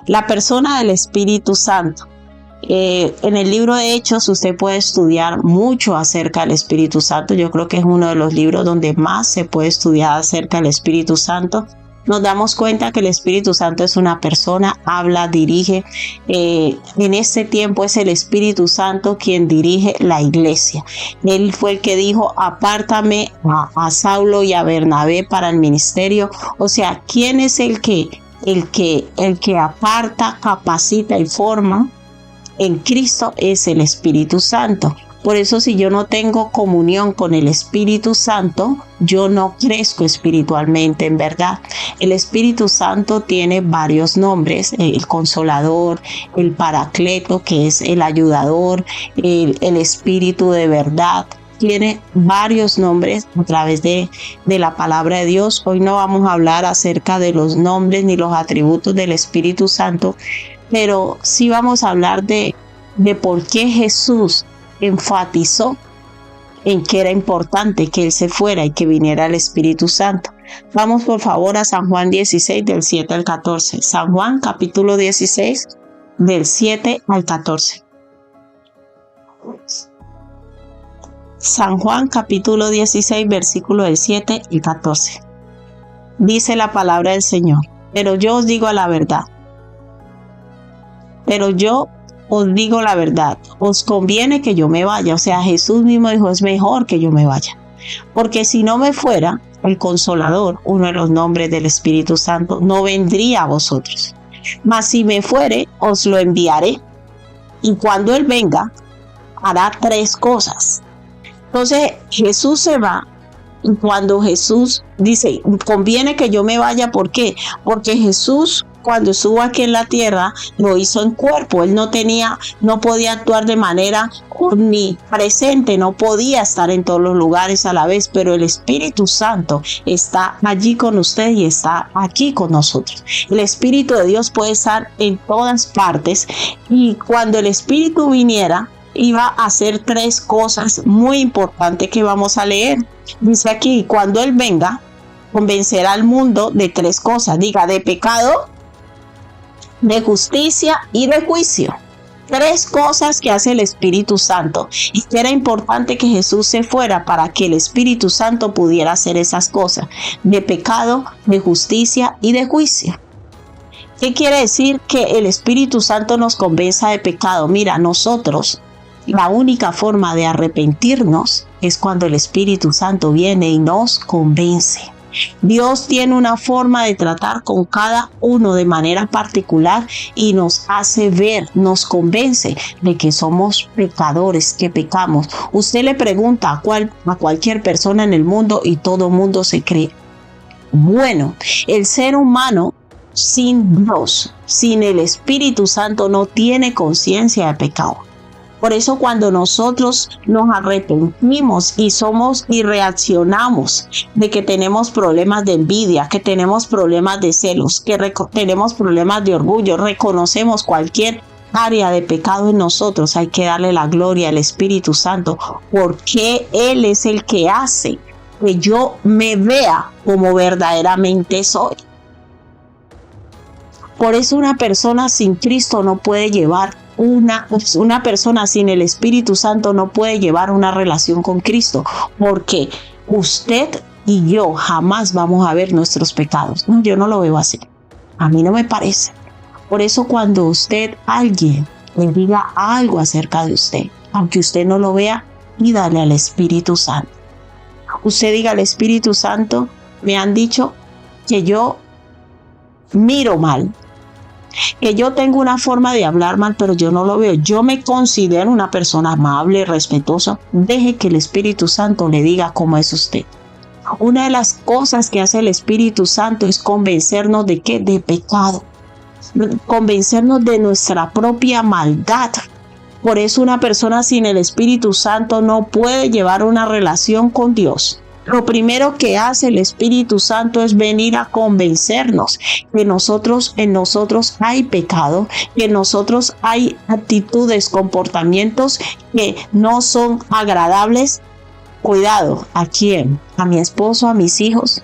La persona del Espíritu Santo. En el libro de Hechos usted puede estudiar mucho acerca del Espíritu Santo. Yo creo que es uno de los libros donde más se puede estudiar acerca del Espíritu Santo. Nos damos cuenta que el Espíritu Santo es una persona, habla, dirige. En este tiempo es el Espíritu Santo quien dirige la iglesia. Él fue el que dijo, apártame a Saulo y a Bernabé para el ministerio. O sea, ¿quién es el que aparta, capacita y forma? En Cristo es el Espíritu Santo. Por eso, si yo no tengo comunión con el Espíritu Santo, yo no crezco espiritualmente, en verdad. El Espíritu Santo tiene varios nombres: el Consolador, el Paracleto, que es el ayudador, el Espíritu de verdad. Tiene varios nombres a través de la palabra de Dios. Hoy no vamos a hablar acerca de los nombres ni los atributos del Espíritu Santo, pero sí vamos a hablar de por qué Jesús enfatizó en que era importante que Él se fuera y que viniera el Espíritu Santo. Vamos por favor a San Juan 16 del 7 al 14. San Juan capítulo 16 del 7 al 14. San Juan capítulo 16 versículo del 7 y 14. Dice la palabra del Señor: pero yo os digo la verdad. Pero yo os digo la verdad, os conviene que yo me vaya. O sea, Jesús mismo dijo, es mejor que yo me vaya. Porque si no me fuera, el Consolador, uno de los nombres del Espíritu Santo, no vendría a vosotros. Mas si me fuere, os lo enviaré. Y cuando Él venga, hará 3 cosas. Entonces, Jesús se va. Y cuando Jesús dice, conviene que yo me vaya, ¿por qué? Porque Jesús, cuando estuvo aquí en la tierra, lo hizo en cuerpo. Él no podía actuar de manera omnipresente, no podía estar en todos los lugares a la vez, pero el Espíritu Santo está allí con usted y está aquí con nosotros. El Espíritu de Dios puede estar en todas partes, y cuando el Espíritu viniera, iba a hacer 3 cosas muy importantes que vamos a leer. Dice aquí, cuando Él venga, convencerá al mundo de 3 cosas. Diga, de pecado, de justicia y de juicio. 3 cosas que hace el Espíritu Santo. Y que era importante que Jesús se fuera para que el Espíritu Santo pudiera hacer esas cosas. De pecado, de justicia y de juicio. ¿Qué quiere decir que el Espíritu Santo nos convenza de pecado? Mira, nosotros, la única forma de arrepentirnos es cuando el Espíritu Santo viene y nos convence. Dios tiene una forma de tratar con cada uno de manera particular y nos hace ver, nos convence de que somos pecadores, que pecamos. Usted le pregunta a cualquier persona en el mundo y todo mundo se cree. Bueno, el ser humano sin Dios, sin el Espíritu Santo, no tiene conciencia de pecado. Por eso cuando nosotros nos arrepentimos y reaccionamos de que tenemos problemas de envidia, que tenemos problemas de celos, que tenemos problemas de orgullo, reconocemos cualquier área de pecado en nosotros, hay que darle la gloria al Espíritu Santo, porque Él es el que hace que yo me vea como verdaderamente soy. Por eso una persona sin Cristo no puede llevar una persona sin el Espíritu Santo no puede llevar una relación con Cristo, porque usted y yo jamás vamos a ver nuestros pecados. No, yo no lo veo así. A mí no me parece. Por eso cuando alguien le diga algo acerca de usted, aunque usted no lo vea, pídale al Espíritu Santo. Usted diga al Espíritu Santo, me han dicho que yo miro mal, que yo tengo una forma de hablar mal, pero yo no lo veo. Yo me considero una persona amable, respetuosa. Deje que el Espíritu Santo le diga cómo es usted. Una de las cosas que hace el Espíritu Santo es convencernos de ¿qué? De pecado. Convencernos de nuestra propia maldad. Por eso una persona sin el Espíritu Santo no puede llevar una relación con Dios. Lo primero que hace el Espíritu Santo es venir a convencernos que en nosotros hay pecado, que en nosotros hay actitudes, comportamientos que no son agradables. Cuidado, ¿a quién? ¿A mi esposo, a mis hijos?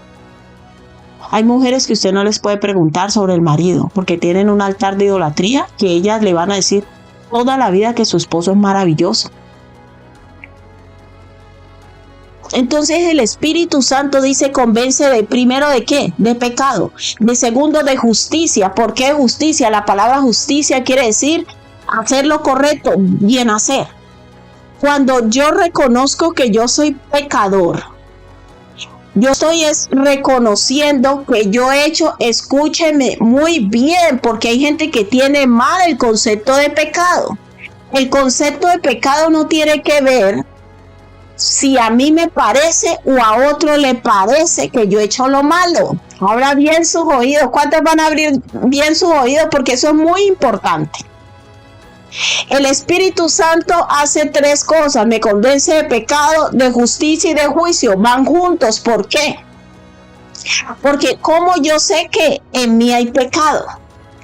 Hay mujeres que usted no les puede preguntar sobre el marido porque tienen un altar de idolatría que ellas le van a decir toda la vida que su esposo es maravilloso. Entonces el Espíritu Santo dice convence de primero de qué, de pecado, de segundo de justicia. ¿Por qué justicia? La palabra justicia quiere decir hacer lo correcto, bien hacer. Cuando yo reconozco que yo soy pecador, yo estoy reconociendo que yo he hecho, escúcheme muy bien, porque hay gente que tiene mal el concepto de pecado. El concepto de pecado no tiene que ver si a mí me parece o a otro le parece que yo he hecho lo malo. Abra bien sus oídos. ¿Cuántos van a abrir bien sus oídos? Porque eso es muy importante. El Espíritu Santo hace tres cosas: me convence de pecado, de justicia y de juicio. Van juntos. ¿Por qué? Porque ¿cómo yo sé que en mí hay pecado?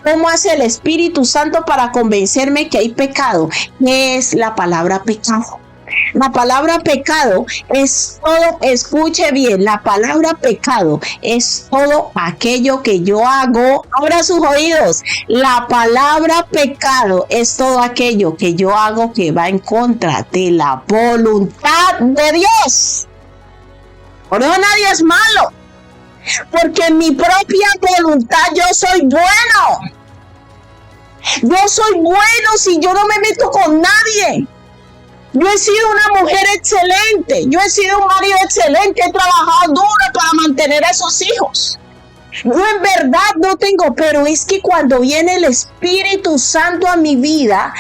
¿Cómo hace el Espíritu Santo para convencerme que hay pecado? ¿Qué es la palabra pecado? La palabra pecado es todo, escuche bien, la palabra pecado es todo aquello que yo hago. Abra sus oídos. La palabra pecado es todo aquello que yo hago que va en contra de la voluntad de Dios. Por eso nadie es malo, porque en mi propia voluntad yo soy bueno. Yo soy bueno si yo no me meto con nadie. Yo he sido una mujer excelente, yo he sido un marido excelente, he trabajado duro para mantener a esos hijos. Yo en verdad no tengo, pero es que cuando viene el Espíritu Santo a mi vida,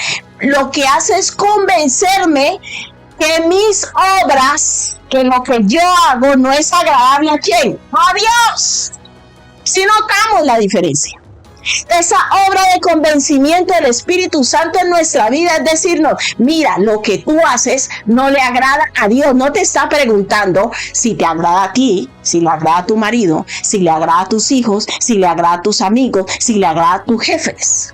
lo que hace es convencerme que mis obras, que lo que yo hago no es agradable a ¿quién? A Dios. Si notamos la diferencia. Esa obra de convencimiento del Espíritu Santo en nuestra vida es decirnos, mira, lo que tú haces no le agrada a Dios. No te está preguntando si te agrada a ti, si le agrada a tu marido, si le agrada a tus hijos, si le agrada a tus amigos, si le agrada a tus jefes.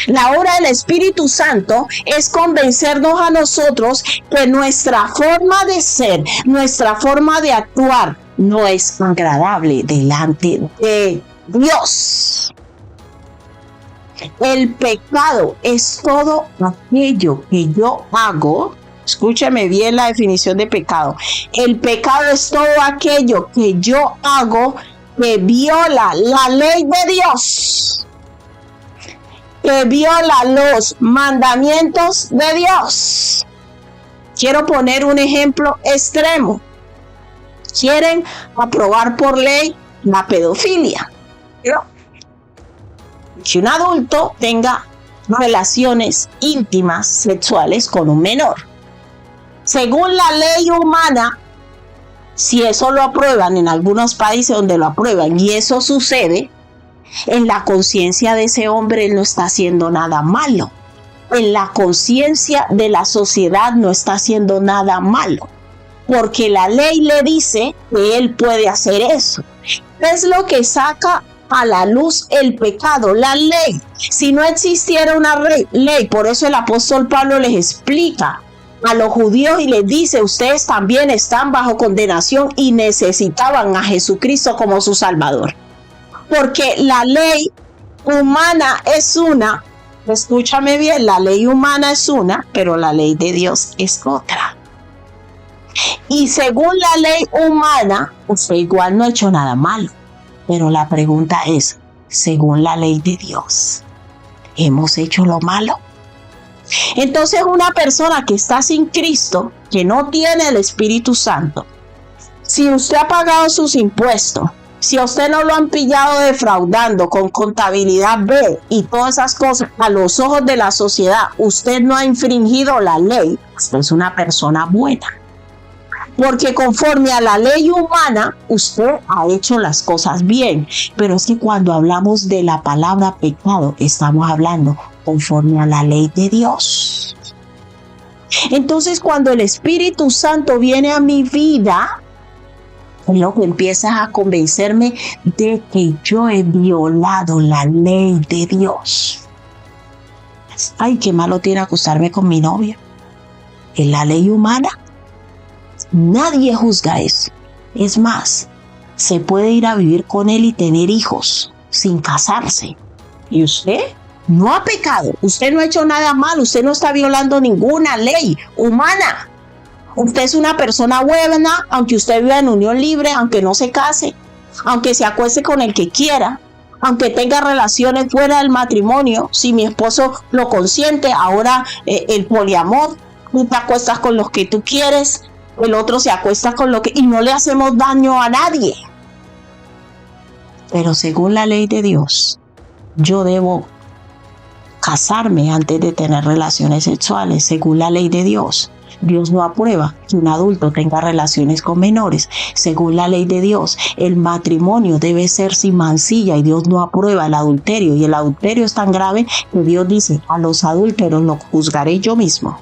La obra del Espíritu Santo es convencernos a nosotros que nuestra forma de ser, nuestra forma de actuar no es agradable delante de Dios. El pecado es todo aquello que yo hago. Escúcheme bien la definición de pecado. El pecado es todo aquello que yo hago que viola la ley de Dios, que viola los mandamientos de Dios. Quiero poner un ejemplo extremo. Quieren aprobar por ley la pedofilia. Que un adulto tenga relaciones íntimas sexuales con un menor. Según la ley humana, si eso lo aprueban en algunos países donde lo aprueban y eso sucede, en la conciencia de ese hombre él no está haciendo nada malo. En la conciencia de la sociedad no está haciendo nada malo, porque la ley le dice que él puede hacer eso. Es lo que saca a la luz el pecado, la ley. Si no existiera una ley, por eso el apóstol Pablo les explica a los judíos y les dice, ustedes también están bajo condenación y necesitaban a Jesucristo como su Salvador. Porque la ley humana es una, escúchame bien, la ley humana es una, pero la ley de Dios es otra. Y según la ley humana, usted igual no ha hecho nada malo. Pero la pregunta es, según la ley de Dios, ¿hemos hecho lo malo? Entonces una persona que está sin Cristo, que no tiene el Espíritu Santo, si usted ha pagado sus impuestos, si a usted no lo han pillado defraudando con contabilidad B y todas esas cosas, a los ojos de la sociedad, usted no ha infringido la ley, usted es una persona buena. Porque conforme a la ley humana, usted ha hecho las cosas bien. Pero es que cuando hablamos de la palabra pecado, estamos hablando conforme a la ley de Dios. Entonces, cuando el Espíritu Santo viene a mi vida, es lo que empieza a convencerme de que yo he violado la ley de Dios. Ay, qué malo tiene acostarme con mi novia. En la ley humana, nadie juzga eso. Es más, se puede ir a vivir con él y tener hijos sin casarse. ¿Y usted? No ha pecado, usted no ha hecho nada mal, usted no está violando ninguna ley humana. Usted es una persona buena, aunque usted viva en unión libre, aunque no se case, aunque se acueste con el que quiera, aunque tenga relaciones fuera del matrimonio. Si mi esposo lo consiente, ahora el poliamor, tú te acuestas con los que tú quieres, el otro se acuesta con lo que... y no le hacemos daño a nadie. Pero según la ley de Dios, yo debo casarme antes de tener relaciones sexuales. Según la ley de Dios, Dios no aprueba que un adulto tenga relaciones con menores. Según la ley de Dios, el matrimonio debe ser sin mancilla y Dios no aprueba el adulterio. Y el adulterio es tan grave que Dios dice: a los adúlteros los juzgaré yo mismo.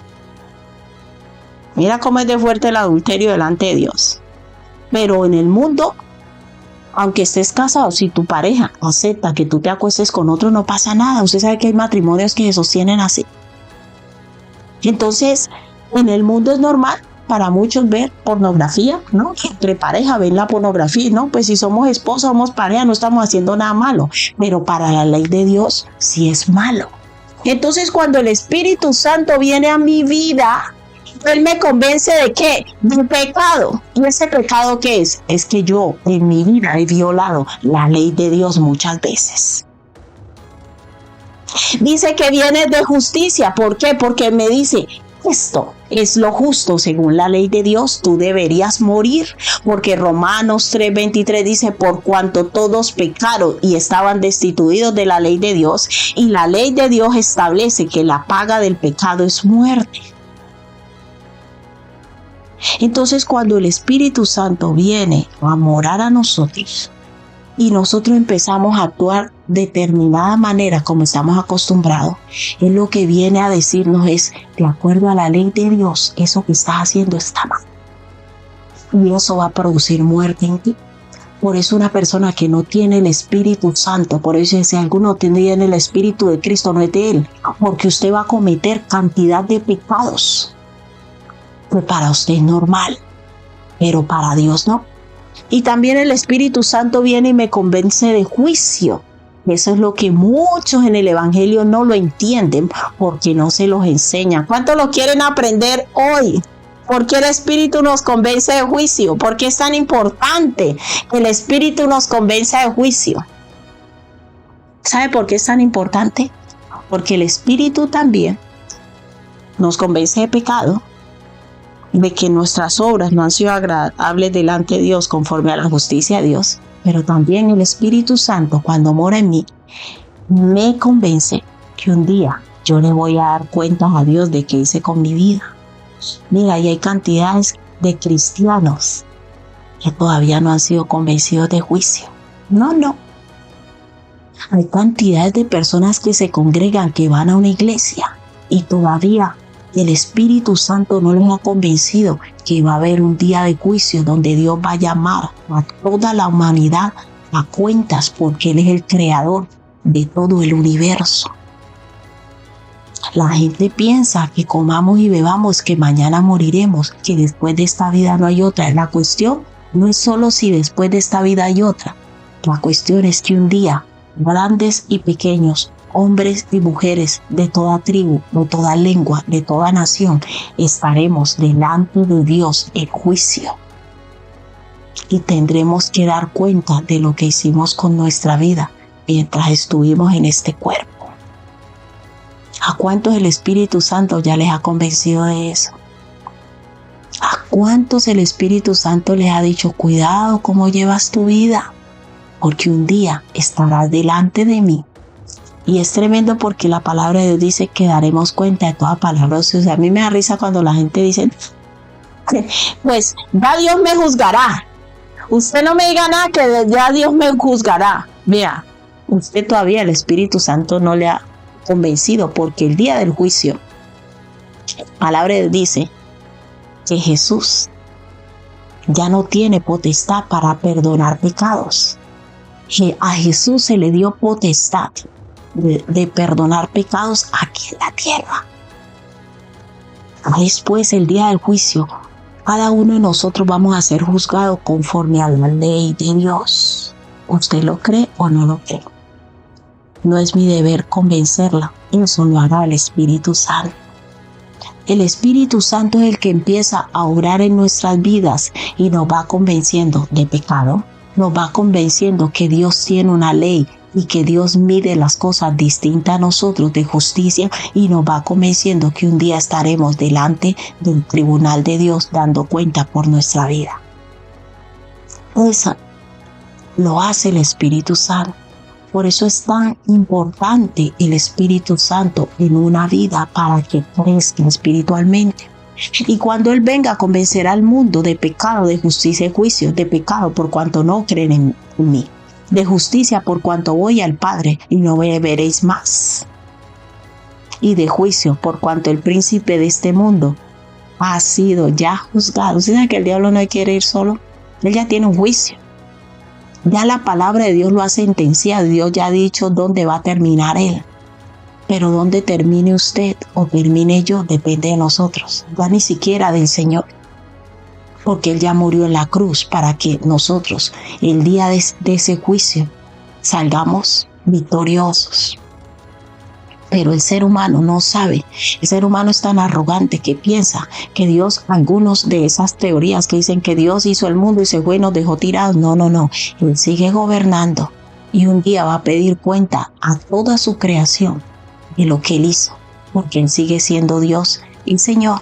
Mira cómo es de fuerte el adulterio delante de Dios. Pero en el mundo, aunque estés casado, si tu pareja acepta que tú te acuestes con otro, no pasa nada. Usted sabe que hay matrimonios que se sostienen así. Entonces, en el mundo es normal para muchos ver pornografía, ¿no? Entre pareja ven la pornografía, ¿no? Pues si somos esposos, somos pareja, no estamos haciendo nada malo. Pero para la ley de Dios sí es malo. Entonces, cuando el Espíritu Santo viene a mi vida, Él me convence ¿de qué? De pecado. ¿Y ese pecado qué es? Es que yo en mi vida he violado la ley de Dios muchas veces. Dice que viene de justicia. ¿Por qué? Porque me dice: esto es lo justo según la ley de Dios, tú deberías morir. Porque Romanos 3:23 dice: por cuanto todos pecaron y estaban destituidos de la ley de Dios, y la ley de Dios establece que la paga del pecado es muerte. Entonces, cuando el Espíritu Santo viene a morar a nosotros y nosotros empezamos a actuar de determinada manera como estamos acostumbrados, Él lo que viene a decirnos es: de acuerdo a la ley de Dios, eso que estás haciendo está mal. Y eso va a producir muerte en ti. Por eso una persona que no tiene el Espíritu Santo, por eso si alguno tiene el Espíritu de Cristo, no es de Él, porque usted va a cometer cantidad de pecados que para usted es normal, pero para Dios no. Y también el Espíritu Santo viene y me convence de juicio. Eso es lo que muchos en el Evangelio no lo entienden porque no se los enseña. ¿Cuántos lo quieren aprender hoy? ¿Por qué el Espíritu nos convence de juicio? ¿Por qué es tan importante que el Espíritu nos convenza de juicio? ¿Sabe por qué es tan importante? Porque el Espíritu también nos convence de pecado, de que nuestras obras no han sido agradables delante de Dios conforme a la justicia de Dios. Pero también el Espíritu Santo, cuando mora en mí, me convence que un día yo le voy a dar cuentas a Dios de qué hice con mi vida. Mira, y hay cantidades de cristianos que todavía no han sido convencidos de juicio. No. Hay cantidades de personas que se congregan, que van a una iglesia y todavía el Espíritu Santo no les ha convencido que va a haber un día de juicio donde Dios va a llamar a toda la humanidad a cuentas, porque Él es el creador de todo el universo. La gente piensa que comamos y bebamos, que mañana moriremos, que después de esta vida no hay otra. La cuestión no es solo si después de esta vida hay otra. La cuestión es que un día, grandes y pequeños, hombres y mujeres de toda tribu, de toda lengua, de toda nación, estaremos delante de Dios en juicio. Y tendremos que dar cuenta de lo que hicimos con nuestra vida mientras estuvimos en este cuerpo. ¿A cuántos el Espíritu Santo ya les ha convencido de eso? ¿A cuántos el Espíritu Santo les ha dicho: cuidado cómo llevas tu vida? Porque un día estarás delante de mí. Y es tremendo porque la palabra de Dios dice que daremos cuenta de toda palabra. O sea, a mí me da risa cuando la gente dice: pues ya Dios me juzgará. Usted no me diga nada, que ya Dios me juzgará. Vea, usted todavía el Espíritu Santo no le ha convencido, porque el día del juicio, la palabra de Dios dice que Jesús ya no tiene potestad para perdonar pecados. Que a Jesús se le dio potestad de perdonar pecados aquí en la tierra. Después, el día del juicio, Cada uno de nosotros vamos a ser juzgados conforme a la ley de Dios. ¿Usted lo cree o no lo cree? No es mi deber convencerla, eso lo hará el Espíritu Santo. El Espíritu Santo es el que empieza a obrar en nuestras vidas y nos va convenciendo de pecado, nos va convenciendo que Dios tiene una ley y que Dios mide las cosas distintas a nosotros de justicia, y nos va convenciendo que un día estaremos delante del tribunal de Dios dando cuenta por nuestra vida. Eso lo hace el Espíritu Santo. Por eso es tan importante el Espíritu Santo en una vida, para que crezca espiritualmente. Y cuando Él venga, convencerá al mundo de pecado, de justicia y juicio. De pecado por cuanto no creen en mí. De justicia por cuanto voy al Padre y no me veréis más. Y de juicio por cuanto el príncipe de este mundo ha sido ya juzgado. ¿Usted sabe que el diablo no quiere ir solo? Él ya tiene un juicio. Ya la palabra de Dios lo ha sentenciado. Dios ya ha dicho dónde va a terminar Él. Pero dónde termine usted o termine yo depende de nosotros. Ya ni siquiera del Señor. Porque Él ya murió en la cruz para que nosotros, el día de ese juicio, salgamos victoriosos. Pero el ser humano no sabe. El ser humano es tan arrogante que piensa que Dios, algunos de esas teorías que dicen que Dios hizo el mundo y se fue y nos dejó tirados. No. Él sigue gobernando y un día va a pedir cuenta a toda su creación de lo que Él hizo, porque Él sigue siendo Dios y Señor.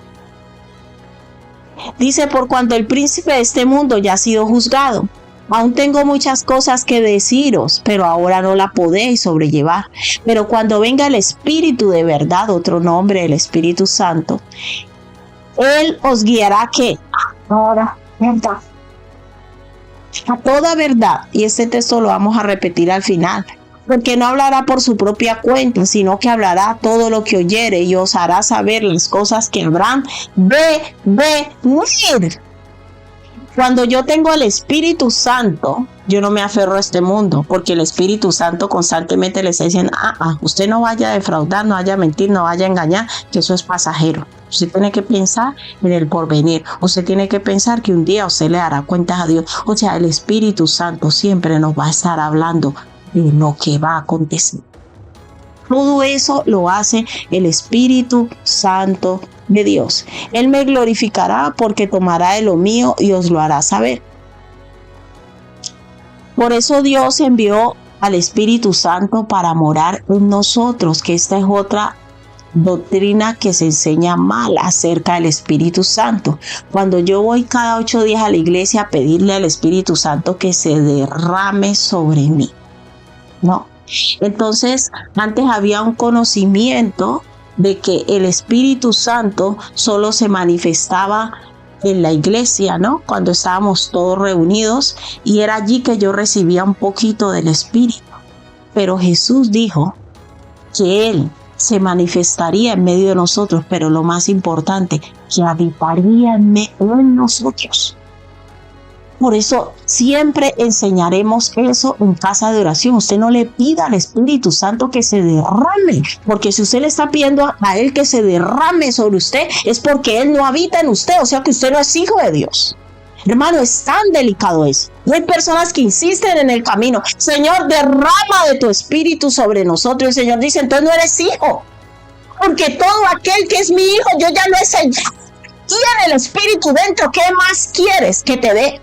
Dice, por cuanto el príncipe de este mundo ya ha sido juzgado. Aún tengo muchas cosas que deciros, pero ahora no la podéis sobrellevar. Pero cuando venga el Espíritu de verdad, otro nombre, el Espíritu Santo, Él os guiará ¿qué? A toda verdad. Y este texto lo vamos a repetir al final. Porque no hablará por su propia cuenta, sino que hablará todo lo que oyere y os hará saber las cosas que habrán de venir. Cuando yo tengo el Espíritu Santo, yo no me aferro a este mundo, porque el Espíritu Santo constantemente le está diciendo, usted no vaya a defraudar, no vaya a mentir, no vaya a engañar, que eso es pasajero. Usted tiene que pensar en el porvenir. Usted tiene que pensar que un día usted le dará cuentas a Dios. O sea, el Espíritu Santo siempre nos va a estar hablando de lo que va a acontecer. Todo eso lo hace el Espíritu Santo de Dios. Él me glorificará porque tomará de lo mío y os lo hará saber. Por eso Dios envió al Espíritu Santo para morar en nosotros, que esta es otra doctrina que se enseña mal acerca del Espíritu Santo. Cuando yo voy cada 8 días a la iglesia a pedirle al Espíritu Santo que se derrame sobre mí. No. Entonces, antes había un conocimiento de que el Espíritu Santo solo se manifestaba en la iglesia, ¿no? Cuando estábamos todos reunidos, y era allí que yo recibía un poquito del Espíritu. Pero Jesús dijo que Él se manifestaría en medio de nosotros, pero lo más importante, que habitaría en nosotros. Por eso siempre enseñaremos eso en casa de oración. Usted no le pida al Espíritu Santo que se derrame, porque si usted le está pidiendo a Él que se derrame sobre usted, es porque Él no habita en usted, o sea que usted no es hijo de Dios. Hermano, es tan delicado eso. Y hay personas que insisten en el camino. Señor, derrama de tu Espíritu sobre nosotros. Y el Señor dice, entonces no eres hijo. Porque todo aquel que es mi hijo, yo ya lo he sellado. Tiene el Espíritu dentro. ¿Qué más quieres que te dé?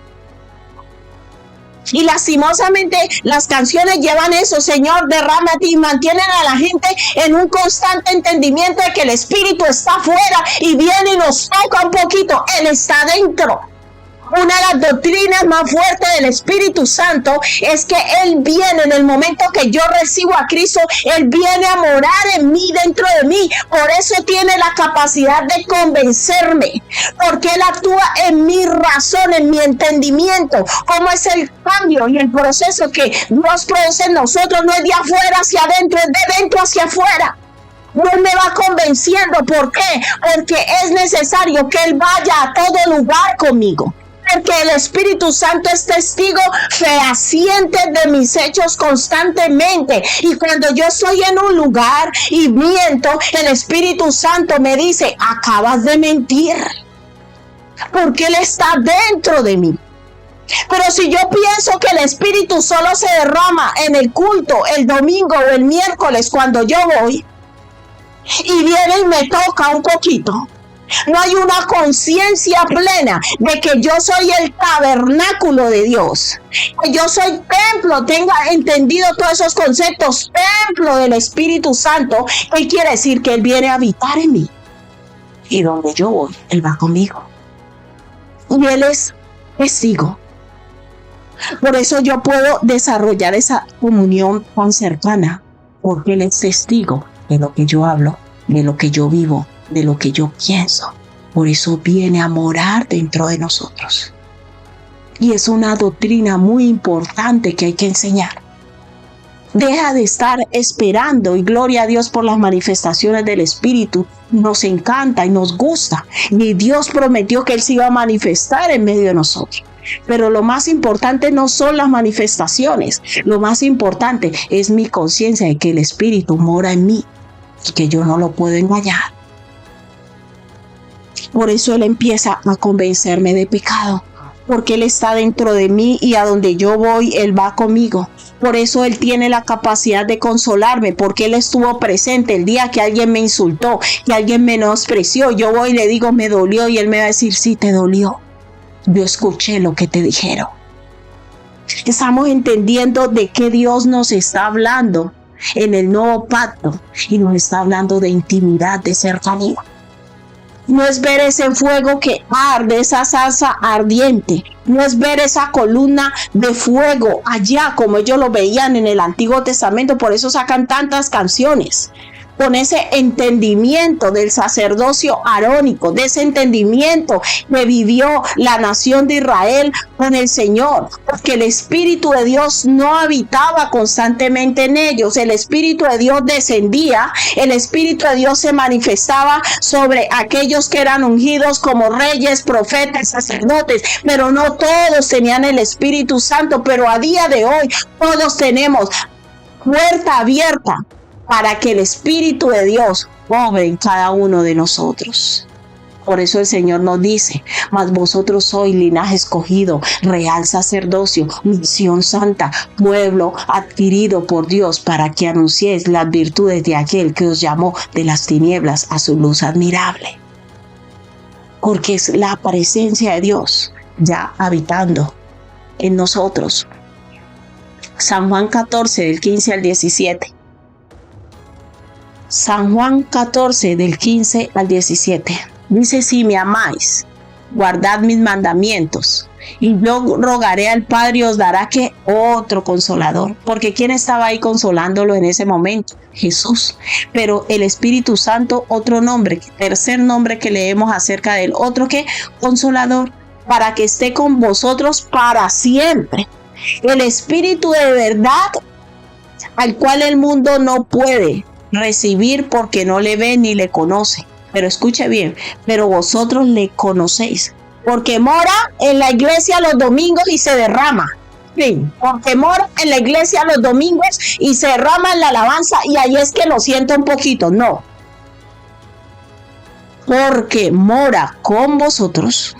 Y lastimosamente las canciones llevan eso, Señor, derrámate, y mantienen a la gente en un constante entendimiento de que el Espíritu está afuera y viene y nos toca un poquito. Él está dentro. Una de las doctrinas más fuertes del Espíritu Santo es que Él viene en el momento que yo recibo a Cristo. Él viene a morar en mí, dentro de mí. Por eso tiene la capacidad de convencerme, porque Él actúa en mi razón, en mi entendimiento. Cómo es el cambio y el proceso que Dios produce en nosotros. No es de afuera hacia adentro, es de dentro hacia afuera. Él me va convenciendo. ¿Por qué? Porque es necesario que Él vaya a todo lugar conmigo. Porque el Espíritu Santo es testigo fehaciente de mis hechos constantemente. Y cuando yo estoy en un lugar y miento, el Espíritu Santo me dice, acabas de mentir. porque Él está dentro de mí. Pero si yo pienso que el Espíritu solo se derrama en el culto, el domingo o el miércoles cuando yo voy, y viene y me toca un poquito, no hay una conciencia plena de que yo soy el tabernáculo de Dios, que yo soy templo, tenga entendido todos esos conceptos, templo del Espíritu Santo. ¿Qué quiere decir? Que Él viene a habitar en mí, y donde yo voy, Él va conmigo, y Él es testigo. Por eso yo puedo desarrollar esa comunión tan cercana, porque Él es testigo de lo que yo hablo, de lo que yo vivo, de lo que yo pienso. Por eso viene a morar dentro de nosotros. Y es una doctrina muy importante que hay que enseñar. Deja de estar esperando, y gloria a Dios por las manifestaciones del Espíritu. Nos encanta y nos gusta. Y Dios prometió que Él se iba a manifestar en medio de nosotros. Pero lo más importante no son las manifestaciones. Lo más importante es mi conciencia de que el Espíritu mora en mí y que yo no lo puedo engañar. Por eso Él empieza a convencerme de pecado, porque Él está dentro de mí y a donde yo voy, Él va conmigo. Por eso Él tiene la capacidad de consolarme, porque Él estuvo presente el día que alguien me insultó, que alguien me menospreció. Yo voy y le digo, me dolió, y Él me va a decir, sí, te dolió. Yo escuché lo que te dijeron. Estamos entendiendo de qué Dios nos está hablando en el nuevo pacto, y nos está hablando de intimidad, de cercanía. No es ver ese fuego que arde, esa salsa ardiente. No es ver esa columna de fuego allá como ellos lo veían en el Antiguo Testamento. Por eso sacan tantas canciones. Con ese entendimiento del sacerdocio arónico, de ese entendimiento que vivió la nación de Israel con el Señor, porque el Espíritu de Dios no habitaba constantemente en ellos. El Espíritu de Dios descendía, el Espíritu de Dios se manifestaba sobre aquellos que eran ungidos como reyes, profetas, sacerdotes, pero no todos tenían el Espíritu Santo. Pero a día de hoy todos tenemos puerta abierta para que el Espíritu de Dios obre en cada uno de nosotros. Por eso el Señor nos dice, mas vosotros sois linaje escogido, real sacerdocio, nación santa, pueblo adquirido por Dios, para que anunciéis las virtudes de aquel que os llamó de las tinieblas a su luz admirable. Porque es la presencia de Dios ya habitando en nosotros. San Juan 14, del 15 al 17. San Juan 14, del 15 al 17. Dice, si me amáis, guardad mis mandamientos, y yo rogaré al Padre y os dará que otro consolador. Porque ¿quién estaba ahí consolándolo en ese momento? Jesús. Pero el Espíritu Santo, otro nombre, tercer nombre que leemos acerca de él, otro que consolador, para que esté con vosotros para siempre. El Espíritu de verdad, al cual el mundo no puede recibir porque no le ve ni le conoce. Pero escuche bien, pero vosotros le conocéis, porque mora en la iglesia los domingos y se derrama. Sí, porque mora en la iglesia los domingos y se derrama en la alabanza, y ahí es que lo siento un poquito. No, porque mora con vosotros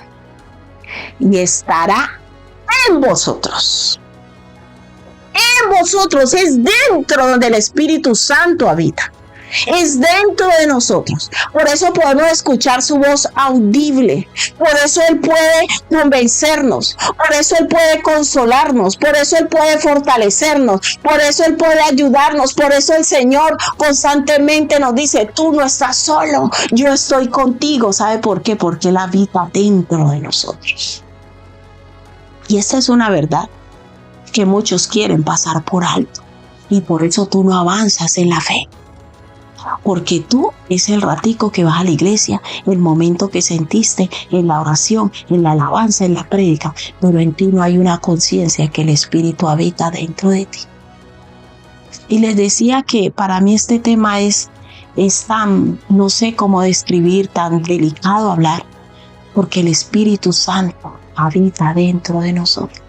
y estará en vosotros. En vosotros, es dentro donde el Espíritu Santo habita. Es dentro de nosotros. Por eso podemos escuchar su voz audible. Por eso Él puede convencernos. Por eso Él puede consolarnos. Por eso Él puede fortalecernos. Por eso Él puede ayudarnos. Por eso el Señor constantemente nos dice, tú no estás solo, yo estoy contigo. ¿Sabe por qué? Porque Él habita dentro de nosotros. Y esta es una verdad que muchos quieren pasar por alto. Y por eso tú no avanzas en la fe. Porque tú es el ratico que vas a la iglesia, el momento que sentiste en la oración, en la alabanza, en la prédica, pero en ti no hay una conciencia que el Espíritu habita dentro de ti. Y les decía que para mí este tema es tan, no sé cómo describir, tan delicado hablar, porque el Espíritu Santo habita dentro de nosotros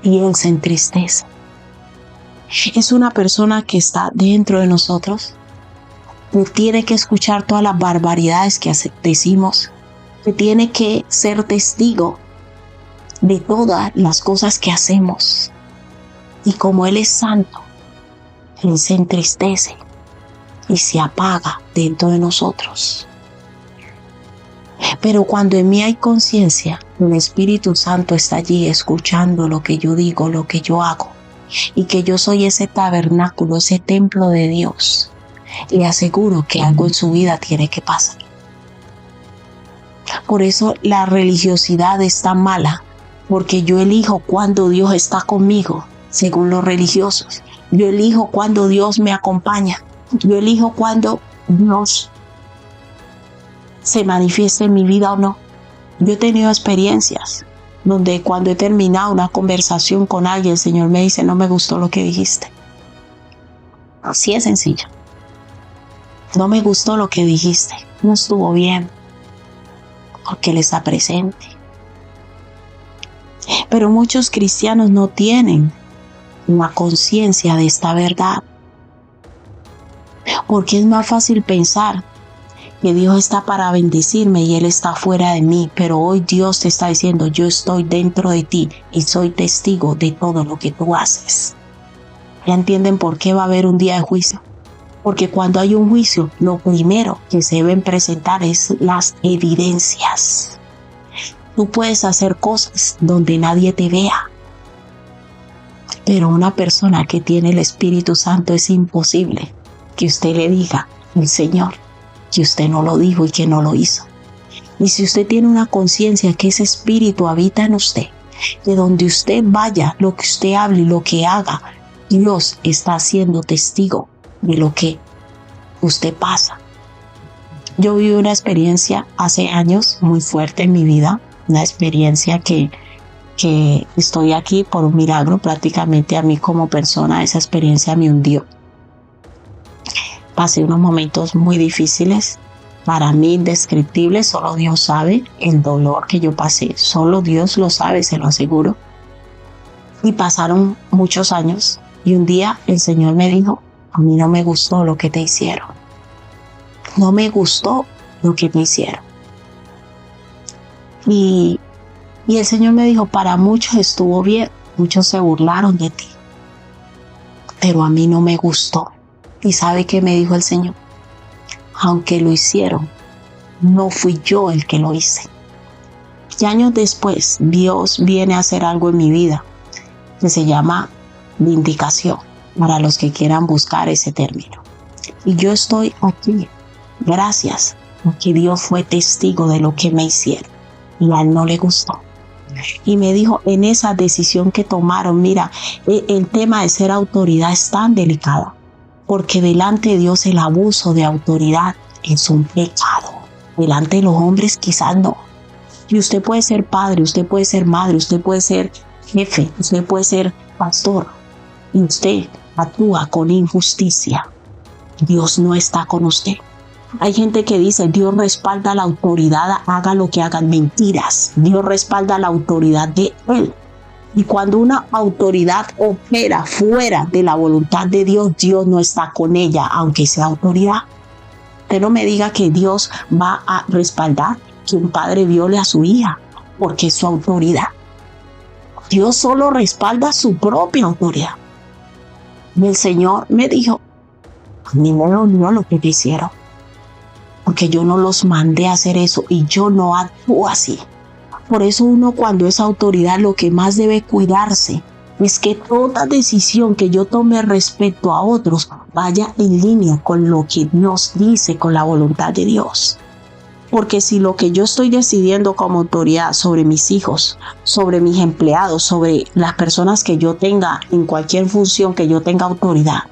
y Él se entristece. Es una persona que está dentro de nosotros. Tiene que escuchar todas las barbaridades que decimos, que tiene que ser testigo de todas las cosas que hacemos. Y como Él es santo, Él se entristece y se apaga dentro de nosotros. Pero cuando en mí hay conciencia, el Espíritu Santo está allí escuchando lo que yo digo, lo que yo hago, y que yo soy ese tabernáculo, ese templo de Dios. Le aseguro que algo en su vida tiene que pasar. Por eso la religiosidad es tan mala, porque yo elijo cuando Dios está conmigo, según los religiosos. Yo elijo cuando Dios me acompaña. Yo elijo cuando Dios se manifiesta en mi vida o no. Yo he tenido experiencias donde cuando he terminado una conversación con alguien, el Señor me dice, no me gustó lo que dijiste. Así es sencillo. No me gustó lo que dijiste. No estuvo bien. Porque Él está presente. Pero muchos cristianos no tienen una conciencia de esta verdad. Porque es más fácil pensar que Dios está para bendecirme y Él está fuera de mí, pero hoy Dios te está diciendo, yo estoy dentro de ti y soy testigo de todo lo que tú haces. ¿Ya entienden por qué va a haber un día de juicio? Porque cuando hay un juicio, lo primero que se deben presentar es las evidencias. Tú puedes hacer cosas donde nadie te vea, pero una persona que tiene el Espíritu Santo es imposible que usted le diga al Señor que usted no lo dijo y que no lo hizo. Y si usted tiene una conciencia que ese Espíritu habita en usted, de donde usted vaya, lo que usted hable y lo que haga, Dios está siendo testigo de lo que usted pasa. Yo viví una experiencia hace años muy fuerte en mi vida, una experiencia que estoy aquí por un milagro. Prácticamente a mí como persona esa experiencia me hundió. Pasé unos momentos muy difíciles, para mí indescriptibles. Solo Dios sabe el dolor que yo pasé. Solo Dios lo sabe, se lo aseguro. Y pasaron muchos años y un día el Señor me dijo, a mí no me gustó lo que te hicieron. No me gustó lo que me hicieron. Y el Señor me dijo, para muchos estuvo bien, muchos se burlaron de ti, pero a mí no me gustó. ¿Y sabe qué me dijo el Señor? Aunque lo hicieron, no fui yo el que lo hice. Y años después, Dios viene a hacer algo en mi vida que se llama vindicación, para los que quieran buscar ese término. Y yo estoy aquí, gracias a que Dios fue testigo de lo que me hicieron. Y a Él no le gustó. Y me dijo, en esa decisión que tomaron, mira, el tema de ser autoridad es tan delicado. Porque delante de Dios el abuso de autoridad es un pecado. Delante de los hombres quizás no. Y usted puede ser padre, usted puede ser madre, usted puede ser jefe, usted puede ser pastor. Y usted actúa con injusticia. Dios no está con usted. Hay gente que dice, Dios respalda la autoridad, haga lo que hagan. Mentiras. Dios respalda la autoridad de Él. Y cuando una autoridad opera fuera de la voluntad de Dios, Dios no está con ella, aunque sea autoridad. Usted no me diga que Dios va a respaldar que un padre viole a su hija, porque es su autoridad. Dios solo respalda su propia autoridad. Y el Señor me dijo, a mí me dolió lo que te hicieron, porque yo no los mandé a hacer eso y yo no actúo así. Por eso uno cuando es autoridad lo que más debe cuidarse es que toda decisión que yo tome respecto a otros vaya en línea con lo que Dios dice, con la voluntad de Dios. Porque si lo que yo estoy decidiendo como autoridad sobre mis hijos, sobre mis empleados, sobre las personas que yo tenga en cualquier función que yo tenga autoridad,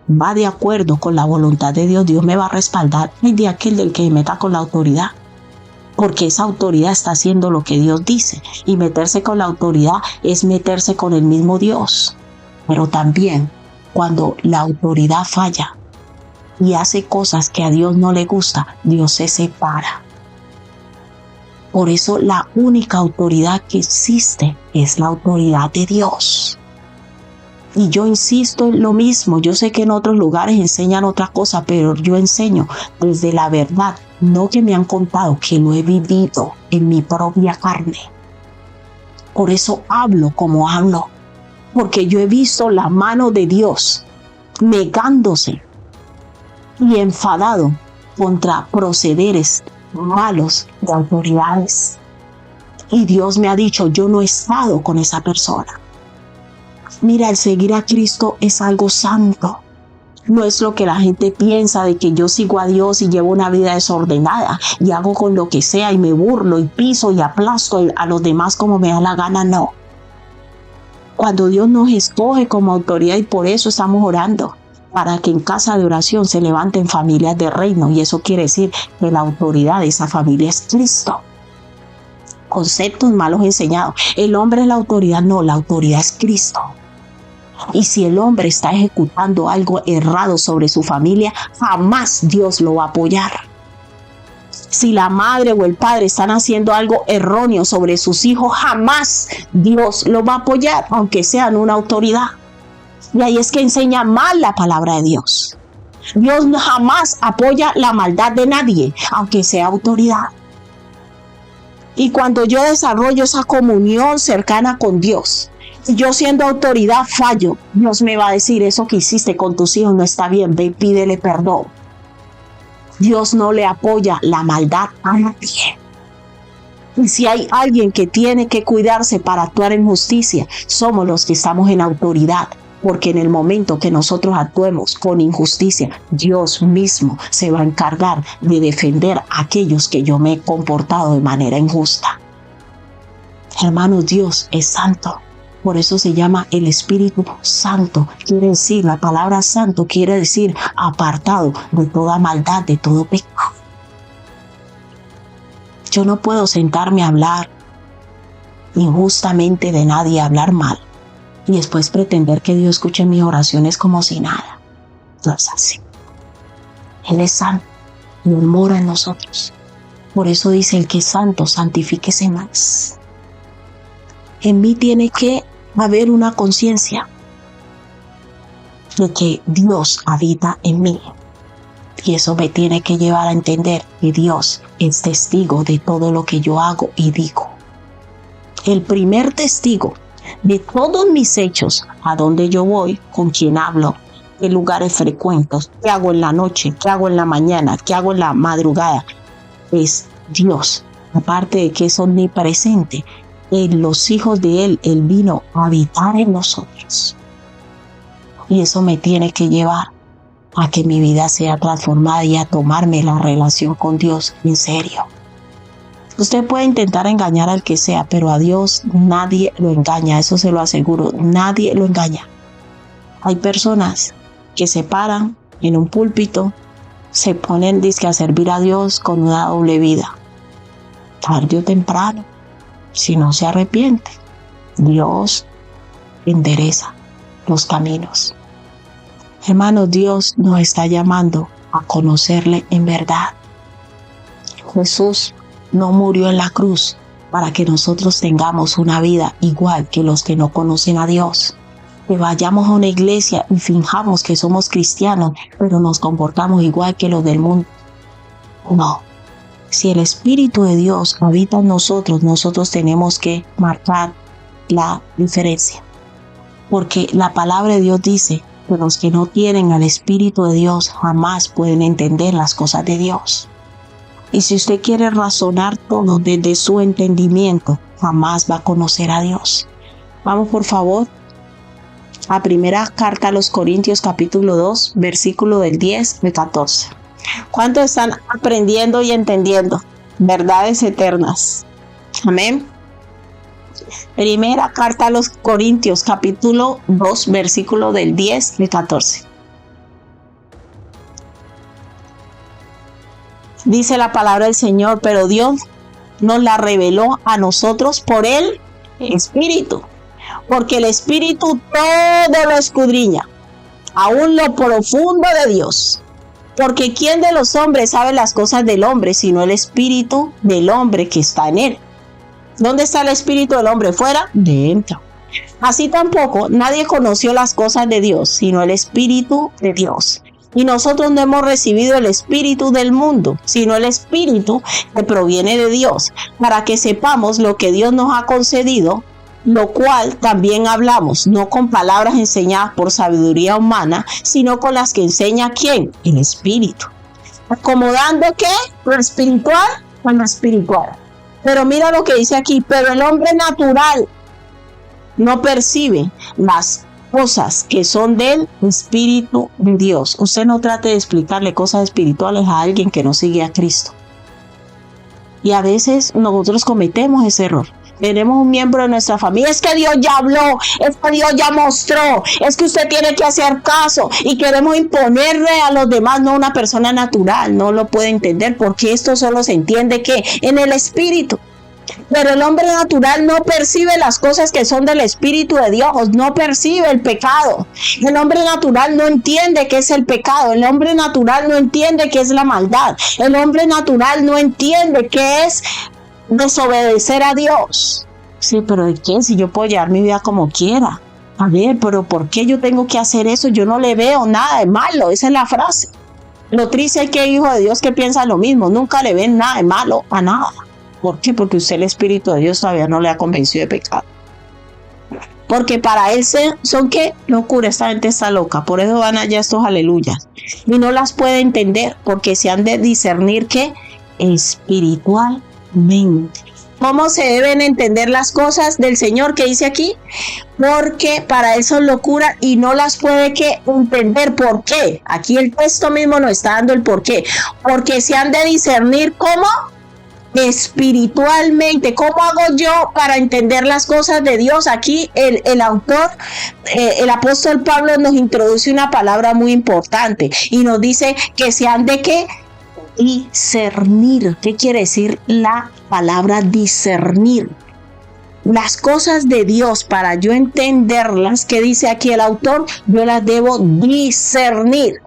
va de acuerdo con la voluntad de Dios, Dios me va a respaldar y de aquel del que me meta con la autoridad. Porque esa autoridad está haciendo lo que Dios dice. Y meterse con la autoridad es meterse con el mismo Dios. Pero también cuando la autoridad falla y hace cosas que a Dios no le gusta, Dios se separa. Por eso la única autoridad que existe es la autoridad de Dios. Y yo insisto en lo mismo. Yo sé que en otros lugares enseñan otra cosa, pero yo enseño desde la verdad, no que me han contado, que lo he vivido en mi propia carne. Por eso hablo como hablo, porque yo he visto la mano de Dios negándose y enfadado contra procederes malos de autoridades. Y Dios me ha dicho, yo no he estado con esa persona. Mira, el seguir a Cristo es algo santo. No es lo que la gente piensa de que yo sigo a Dios y llevo una vida desordenada y hago con lo que sea y me burlo y piso y aplasto a los demás como me da la gana. No. Cuando Dios nos escoge como autoridad, y por eso estamos orando, para que en casa de oración se levanten familias de reino, y eso quiere decir que la autoridad de esa familia es Cristo. Conceptos malos enseñados. El hombre es la autoridad. No, la autoridad es Cristo. Y si el hombre está ejecutando algo errado sobre su familia, jamás Dios lo va a apoyar. Si la madre o el padre están haciendo algo erróneo sobre sus hijos, jamás Dios lo va a apoyar, aunque sean una autoridad. Y ahí es que enseña mal la palabra de Dios. Dios jamás apoya la maldad de nadie, aunque sea autoridad. Y cuando yo desarrollo esa comunión cercana con Dios, yo siendo autoridad fallo, Dios me va a decir, eso que hiciste con tus hijos no está bien, ve y pídele perdón. Dios no le apoya la maldad a nadie. Y si hay alguien que tiene que cuidarse para actuar en justicia, somos los que estamos en autoridad. Porque en el momento que nosotros actuemos con injusticia, Dios mismo se va a encargar de defender a aquellos que yo me he comportado de manera injusta. Hermanos, Dios es santo. Por eso se llama el Espíritu Santo. Quiere decir, la palabra santo quiere decir apartado de toda maldad, de todo pecado. Yo no puedo sentarme a hablar injustamente de nadie, hablar mal, y después pretender que Dios escuche mis oraciones como si nada. No es así. Él es santo y Él mora en nosotros. Por eso dice, el que es santo, santifíquese más. En mí tiene que haber una conciencia de que Dios habita en mí. Y eso me tiene que llevar a entender que Dios es testigo de todo lo que yo hago y digo. El primer testigo de todos mis hechos, a dónde yo voy, con quién hablo, qué lugares frecuento, qué hago en la noche, qué hago en la mañana, qué hago en la madrugada, es Dios. Aparte de que es omnipresente, en los hijos de Él vino a habitar en nosotros. Y eso me tiene que llevar a que mi vida sea transformada y a tomarme la relación con Dios en serio. Usted puede intentar engañar al que sea, pero a Dios nadie lo engaña, eso se lo aseguro, nadie lo engaña. Hay personas que se paran en un púlpito, se ponen a servir a Dios con una doble vida. Tarde o temprano, si no se arrepiente, Dios endereza los caminos. Hermanos, Dios nos está llamando a conocerle en verdad. Jesús no murió en la cruz para que nosotros tengamos una vida igual que los que no conocen a Dios. Que vayamos a una iglesia y finjamos que somos cristianos, pero nos comportamos igual que los del mundo. No. Si el Espíritu de Dios habita en nosotros, nosotros tenemos que marcar la diferencia. Porque la palabra de Dios dice que los que no tienen al Espíritu de Dios jamás pueden entender las cosas de Dios. Y si usted quiere razonar todo desde su entendimiento, jamás va a conocer a Dios. Vamos por favor a primera carta a los Corintios capítulo 2, versículo del 10 al 14. ¿Cuántos están aprendiendo y entendiendo verdades eternas? Amén. Primera carta a los Corintios capítulo 2, versículo del 10 al 14. Dice la palabra del Señor, pero Dios nos la reveló a nosotros por el Espíritu, porque el Espíritu todo lo escudriña, aún lo profundo de Dios. Porque ¿quién de los hombres sabe las cosas del hombre, sino el Espíritu del hombre que está en él? ¿Dónde está el Espíritu del hombre? ¿Fuera? Dentro. Así tampoco nadie conoció las cosas de Dios, sino el Espíritu de Dios. Y nosotros no hemos recibido el espíritu del mundo, sino el espíritu que proviene de Dios, para que sepamos lo que Dios nos ha concedido, lo cual también hablamos, no con palabras enseñadas por sabiduría humana, sino con las que enseña ¿quién? El Espíritu. Acomodando ¿qué? Lo espiritual con lo espiritual. Pero mira lo que dice aquí, pero el hombre natural no percibe las cosas que son del Espíritu de Dios. Usted no trate de explicarle cosas espirituales a alguien que no sigue a Cristo. Y a veces nosotros cometemos ese error. Tenemos un miembro de nuestra familia, es que Dios ya habló, es que Dios ya mostró, es que usted tiene que hacer caso y queremos imponerle a los demás. No, una persona natural no lo puede entender porque esto solo se entiende que en el Espíritu. Pero el hombre natural no percibe las cosas que son del Espíritu de Dios, no percibe el pecado. El hombre natural no entiende qué es el pecado, el hombre natural no entiende qué es la maldad, el hombre natural no entiende qué es desobedecer a Dios. Sí, pero ¿de qué? Si yo puedo llevar mi vida como quiera. A ver, pero ¿por qué yo tengo que hacer eso? Yo no le veo nada de malo, esa es la frase. Lo triste es que hay hijos de Dios que piensan lo mismo, nunca le ven nada de malo a nada. ¿Por qué? Porque usted el Espíritu de Dios todavía no le ha convencido de pecado. Porque para él son ¿qué? Locura, esta gente está loca. Por eso van allá estos aleluyas. Y no las puede entender porque se han de discernir ¿qué? Espiritualmente. ¿Cómo se deben entender las cosas del Señor que dice aquí? Porque para él son locura y no las puede ¿qué? Entender. ¿Por qué? Aquí el texto mismo nos está dando el por qué. Porque se han de discernir ¿cómo? Espiritualmente. ¿Cómo hago yo para entender las cosas de Dios? Aquí el autor, el apóstol Pablo nos introduce una palabra muy importante y nos dice que se han de ¿qué? Discernir. ¿Qué quiere decir la palabra discernir? Las cosas de Dios, para yo entenderlas, que dice aquí el autor, yo las debo discernir.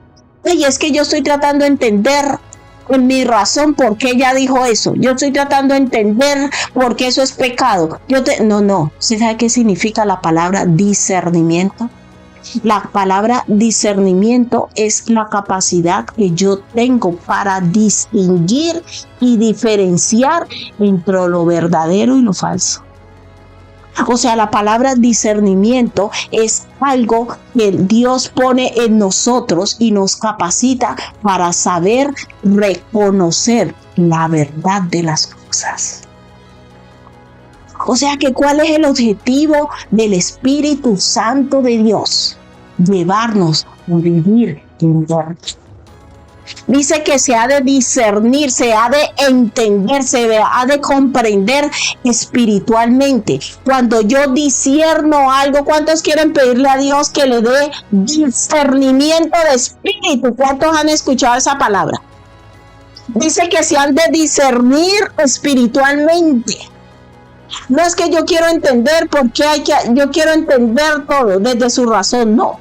Y es que yo estoy tratando de entender en mi razón por qué ella dijo eso. Yo estoy tratando de entender por qué eso es pecado. No. ¿Usted sabe qué significa la palabra discernimiento? La palabra discernimiento es la capacidad que yo tengo para distinguir y diferenciar entre lo verdadero y lo falso. O sea, la palabra discernimiento es algo que Dios pone en nosotros y nos capacita para saber reconocer la verdad de las cosas. O sea que ¿cuál es el objetivo del Espíritu Santo de Dios? Llevarnos a vivir en verdad. Dice que se ha de discernir, se ha de entender, se ha de comprender espiritualmente. Cuando yo discierno algo, ¿cuántos quieren pedirle a Dios que le dé discernimiento de espíritu? ¿Cuántos han escuchado esa palabra? Dice que se han de discernir espiritualmente. No es que yo quiero entender por qué yo quiero entender todo desde su razón, no.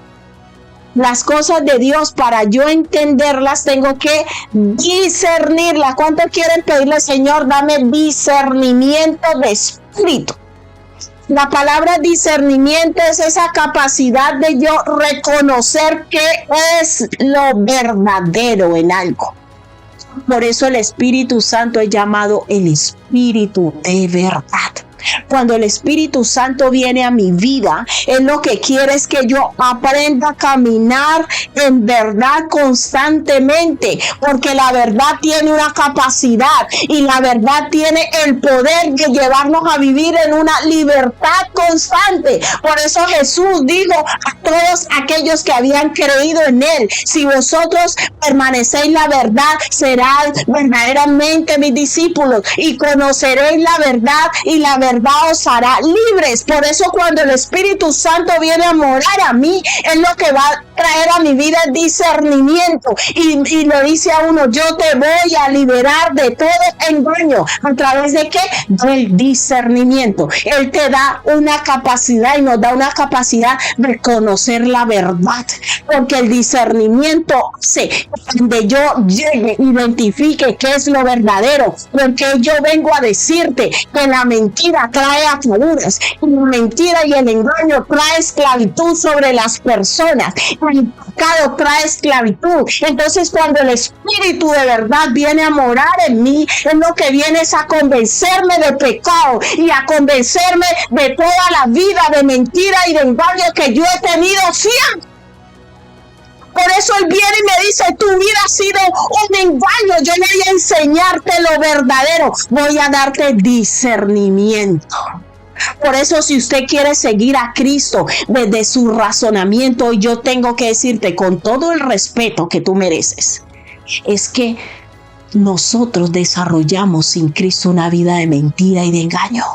Las cosas de Dios, para yo entenderlas, tengo que discernirlas. ¿Cuántos quieren pedirle, Señor, dame discernimiento de espíritu? La palabra discernimiento es esa capacidad de yo reconocer qué es lo verdadero en algo. Por eso el Espíritu Santo es llamado el Espíritu de verdad. Cuando el Espíritu Santo viene a mi vida, Él lo que quiere es que yo aprenda a caminar en verdad constantemente, porque la verdad tiene una capacidad y la verdad tiene el poder de llevarnos a vivir en una libertad constante. Por eso Jesús dijo a todos aquellos que habían creído en Él: si vosotros permanecéis la verdad, seráis verdaderamente mis discípulos y conoceréis la verdad, y la verdad os hará libres. Por eso cuando el Espíritu Santo viene a morar a mí, es lo que va a traer a mi vida discernimiento, y lo dice a uno: yo te voy a liberar de todo engaño. ¿A través de qué? Del discernimiento. Él te da una capacidad y nos da una capacidad de conocer la verdad, porque el discernimiento hace donde yo llegue, identifique qué es lo verdadero, porque yo vengo a decirte que la mentira mentira trae ataduras, y la mentira y el engaño trae esclavitud sobre las personas, el pecado trae esclavitud. Entonces cuando el Espíritu de verdad viene a morar en mí, es lo que viene es a convencerme de pecado y a convencerme de toda la vida de mentira y de engaño que yo he tenido siempre. Por eso Él viene y me dice, tu vida ha sido un engaño, yo voy a enseñarte lo verdadero, voy a darte discernimiento. Por eso si usted quiere seguir a Cristo desde su razonamiento, yo tengo que decirte con todo el respeto que tú mereces, es que nosotros desarrollamos sin Cristo una vida de mentira y de engaño.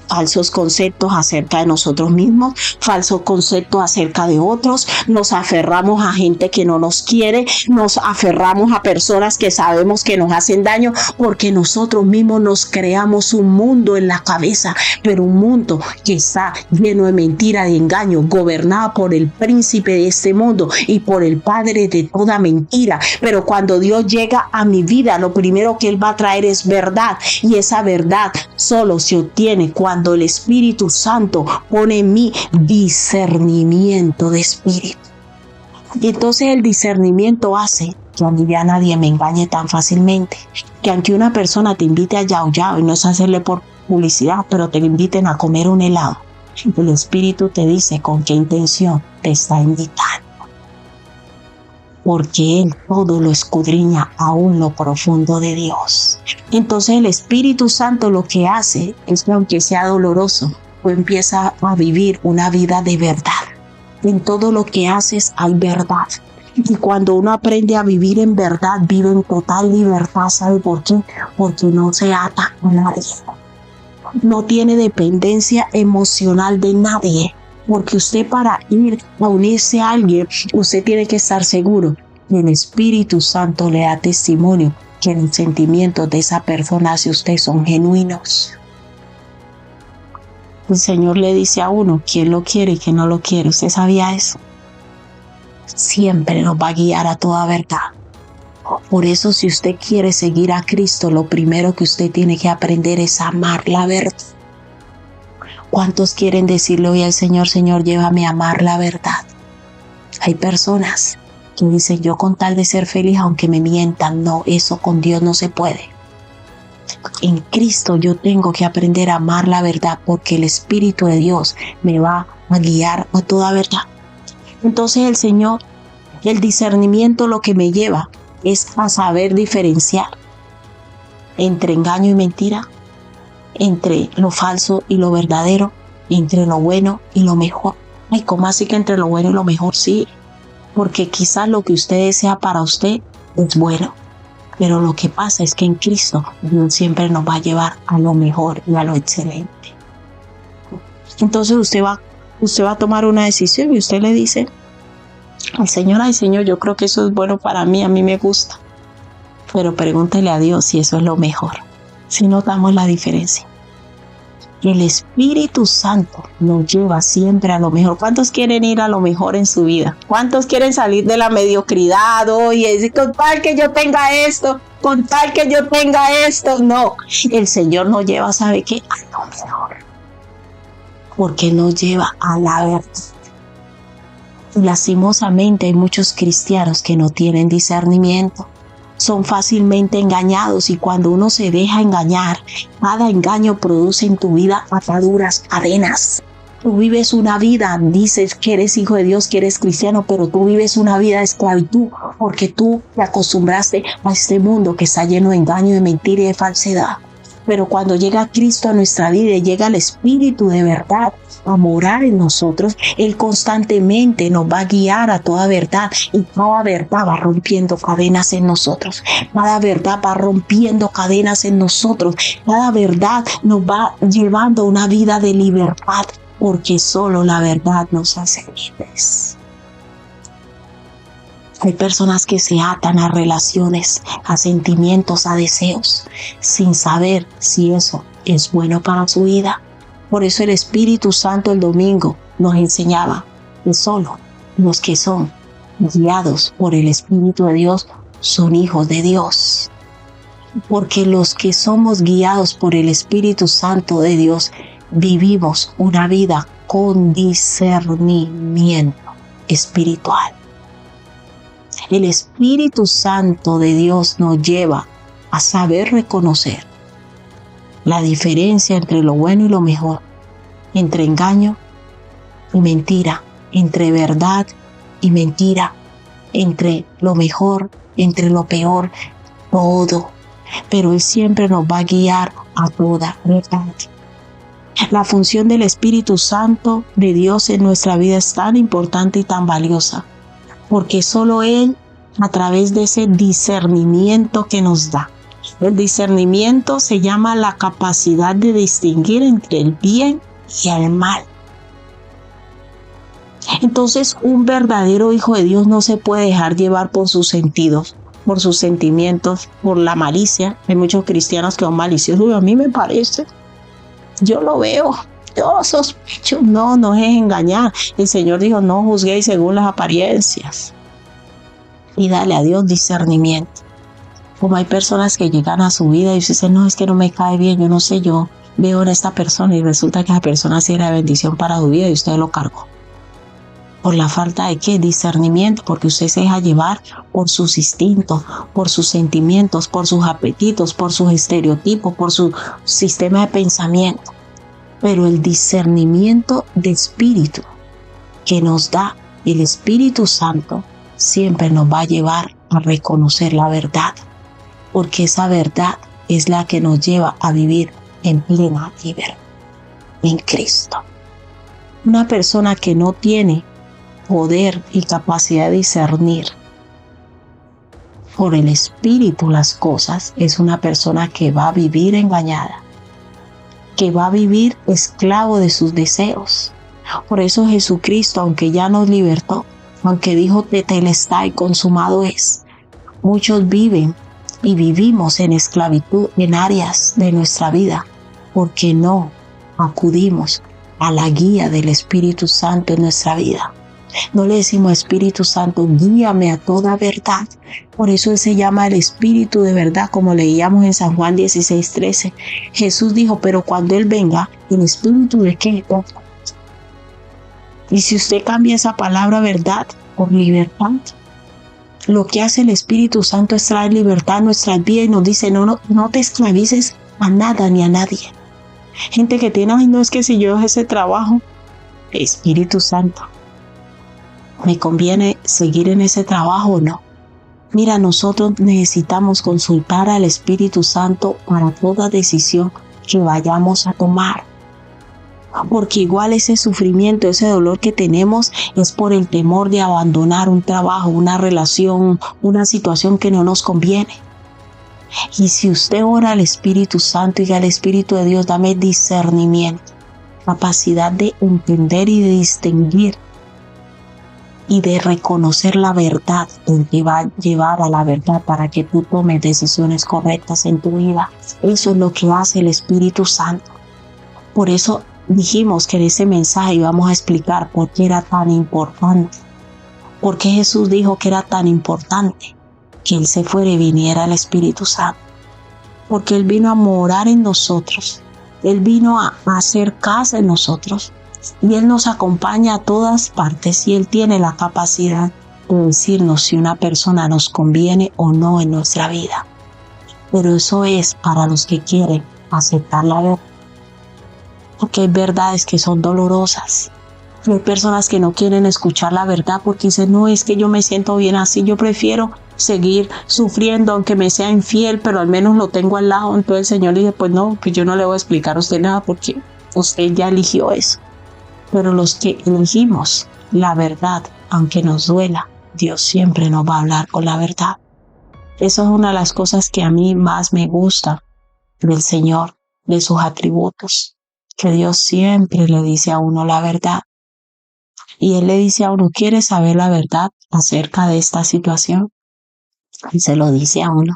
Falsos conceptos acerca de nosotros mismos, falsos conceptos acerca de otros, nos aferramos a gente que no nos quiere, nos aferramos a personas que sabemos que nos hacen daño, porque nosotros mismos nos creamos un mundo en la cabeza, pero un mundo que está lleno de mentira, de engaño, gobernado por el príncipe de este mundo y por el padre de toda mentira. Pero cuando Dios llega a mi vida, lo primero que Él va a traer es verdad, y esa verdad solo se obtiene cuando el Espíritu Santo pone en mí discernimiento de espíritu. Y entonces el discernimiento hace que a mí ya nadie me engañe tan fácilmente. Que aunque una persona te invite a Yao Yao, y no es hacerle por publicidad, pero te inviten a comer un helado, el Espíritu te dice con qué intención te está invitando. Porque Él todo lo escudriña aún lo profundo de Dios. Entonces el Espíritu Santo lo que hace es que aunque sea doloroso, tú empiezas a vivir una vida de verdad. En todo lo que haces hay verdad. Y cuando uno aprende a vivir en verdad, vive en total libertad. ¿Sabe por qué? Porque no se ata a nadie. No tiene dependencia emocional de nadie. Porque usted para ir a unirse a alguien, usted tiene que estar seguro que el Espíritu Santo le da testimonio que los sentimientos de esa persona hacia usted son genuinos. El Señor le dice a uno quién lo quiere y quién no lo quiere. ¿Usted sabía eso? Siempre nos va a guiar a toda verdad. Por eso, si usted quiere seguir a Cristo, lo primero que usted tiene que aprender es amar la verdad. ¿Cuántos quieren decirle hoy al Señor, Señor, llévame a amar la verdad? Hay personas que dicen, yo con tal de ser feliz, aunque me mientan, no, eso con Dios no se puede. En Cristo yo tengo que aprender a amar la verdad, porque el Espíritu de Dios me va a guiar a toda verdad. Entonces el Señor, el discernimiento lo que me lleva es a saber diferenciar entre engaño y mentira, entre lo falso y lo verdadero, entre lo bueno y lo mejor. Ay, ¿cómo así que entre lo bueno y lo mejor? Sí, porque quizás lo que usted desea para usted es bueno, pero lo que pasa es que en Cristo Dios siempre nos va a llevar a lo mejor y a lo excelente. Entonces usted va a tomar una decisión y usted le dice al Señor, ay Señor, yo creo que eso es bueno para mí, a mí me gusta, pero pregúntele a Dios si eso es lo mejor. Si notamos la diferencia. El Espíritu Santo nos lleva siempre a lo mejor. ¿Cuántos quieren ir a lo mejor en su vida? ¿Cuántos quieren salir de la mediocridad? Oye, decir, con tal que yo tenga esto, con tal que yo tenga esto. No, el Señor nos lleva, ¿sabe qué? A lo mejor. Porque nos lleva a la verdad. Y lastimosamente hay muchos cristianos que no tienen discernimiento. Son fácilmente engañados, y cuando uno se deja engañar, cada engaño produce en tu vida ataduras, cadenas. Tú vives una vida, dices que eres hijo de Dios, que eres cristiano, pero tú vives una vida de esclavitud porque tú te acostumbraste a este mundo que está lleno de engaño, de mentira y de falsedad. Pero cuando llega Cristo a nuestra vida y llega el Espíritu de verdad a morar en nosotros, Él constantemente nos va a guiar a toda verdad, y cada verdad va rompiendo cadenas en nosotros. Cada verdad va rompiendo cadenas en nosotros. Cada verdad nos va llevando a una vida de libertad, porque solo la verdad nos hace libres. Hay personas que se atan a relaciones, a sentimientos, a deseos, sin saber si eso es bueno para su vida. Por eso el Espíritu Santo el domingo nos enseñaba que solo los que son guiados por el Espíritu de Dios son hijos de Dios. porque los que somos guiados por el Espíritu Santo de Dios vivimos una vida con discernimiento espiritual. El Espíritu Santo de Dios nos lleva a saber reconocer la diferencia entre lo bueno y lo mejor, entre engaño y mentira, entre verdad y mentira, entre lo mejor, entre lo peor, todo. Pero Él siempre nos va a guiar a toda verdad. La función del Espíritu Santo de Dios en nuestra vida es tan importante y tan valiosa, porque solo Él, a través de ese discernimiento que nos da, el discernimiento se llama la capacidad de distinguir entre el bien y el mal. Entonces, un verdadero hijo de Dios no se puede dejar llevar por sus sentidos, por sus sentimientos, por la malicia. Hay muchos cristianos que son maliciosos, a mí me parece, yo lo veo, yo sospecho. No es engañar. El Señor dijo, no juzguéis según las apariencias. Y dale a Dios discernimiento. Como hay personas que llegan a su vida y dicen, no, es que no me cae bien, yo no sé, yo veo en esta persona y resulta que esa persona sí era bendición para su vida y usted lo cargó. Por la falta de ¿qué? Discernimiento, porque usted se deja llevar por sus instintos, por sus sentimientos, por sus apetitos, por sus estereotipos, por su sistema de pensamiento. Pero el discernimiento de espíritu que nos da el Espíritu Santo siempre nos va a llevar a reconocer la verdad, porque esa verdad es la que nos lleva a vivir en plena libertad en Cristo. Una persona que no tiene poder y capacidad de discernir por el Espíritu las cosas es una persona que va a vivir engañada, que va a vivir esclavo de sus deseos. Por eso Jesucristo, aunque ya nos libertó, aunque dijo tetelestai, consumado es, muchos viven y vivimos en esclavitud en áreas de nuestra vida porque no acudimos a la guía del Espíritu Santo en nuestra vida. No le decimos, Espíritu Santo, guíame a toda verdad. Por eso Él se llama el Espíritu de verdad, como leíamos en San Juan 16:13. Jesús dijo, pero cuando Él venga, ¿el Espíritu de qué? Y si usted cambia esa palabra verdad por libertad, lo que hace el Espíritu Santo es traer libertad a nuestras vidas y nos dice, no te esclavices a nada ni a nadie. Gente que tiene, no, es que si yo dejo ese trabajo, Espíritu Santo, ¿me conviene seguir en ese trabajo o no? Mira, nosotros necesitamos consultar al Espíritu Santo para toda decisión que vayamos a tomar. Porque igual ese sufrimiento, ese dolor que tenemos es por el temor de abandonar un trabajo, una relación, una situación que no nos conviene. Y si usted ora al Espíritu Santo y al Espíritu de Dios, dame discernimiento, capacidad de entender y de distinguir y de reconocer la verdad, que va a llevar a la verdad para que tú tomes decisiones correctas en tu vida. Eso es lo que hace el Espíritu Santo. Por eso dijimos que en ese mensaje íbamos a explicar por qué era tan importante. Por qué Jesús dijo que era tan importante que Él se fuera y viniera el Espíritu Santo. Porque Él vino a morar en nosotros. Él vino a hacer casa en nosotros. Y Él nos acompaña a todas partes y Él tiene la capacidad de decirnos si una persona nos conviene o no en nuestra vida. Pero eso es para los que quieren aceptar la verdad. Porque hay verdades que son dolorosas. Hay personas que no quieren escuchar la verdad porque dicen, no, es que yo me siento bien así, yo prefiero seguir sufriendo aunque me sea infiel, pero al menos lo tengo al lado. Entonces el Señor dice, pues no, pues yo no le voy a explicar a usted nada porque usted ya eligió eso. Pero los que elegimos la verdad, aunque nos duela, Dios siempre nos va a hablar con la verdad. Eso es una de las cosas que a mí más me gusta del Señor, de sus atributos, que Dios siempre le dice a uno la verdad. Y Él le dice a uno, ¿quieres saber la verdad acerca de esta situación? Y se lo dice a uno.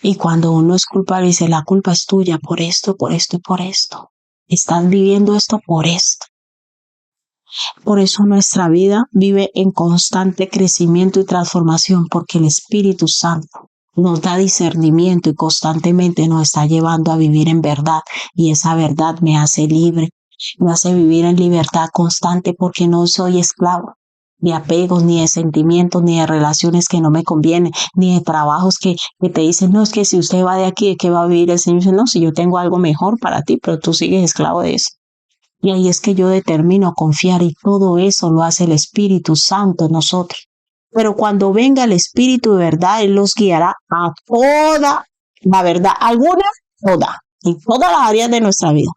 Y cuando uno es culpable, dice, la culpa es tuya por esto, por esto y por esto. Estás viviendo esto por esto. Por eso nuestra vida vive en constante crecimiento y transformación, porque el Espíritu Santo nos da discernimiento y constantemente nos está llevando a vivir en verdad. Y esa verdad me hace libre, me hace vivir en libertad constante porque no soy esclavo de apegos, ni de sentimientos, ni de relaciones que no me convienen, ni de trabajos que te dicen, no, es que si usted va de aquí, ¿de qué va a vivir? El Señor dice, no, si yo tengo algo mejor para ti, pero tú sigues esclavo de eso. Y ahí es que yo determino confiar y todo eso lo hace el Espíritu Santo en nosotros. Pero cuando venga el Espíritu de verdad, Él los guiará a toda la verdad, alguna, toda, en todas las áreas de nuestra vida.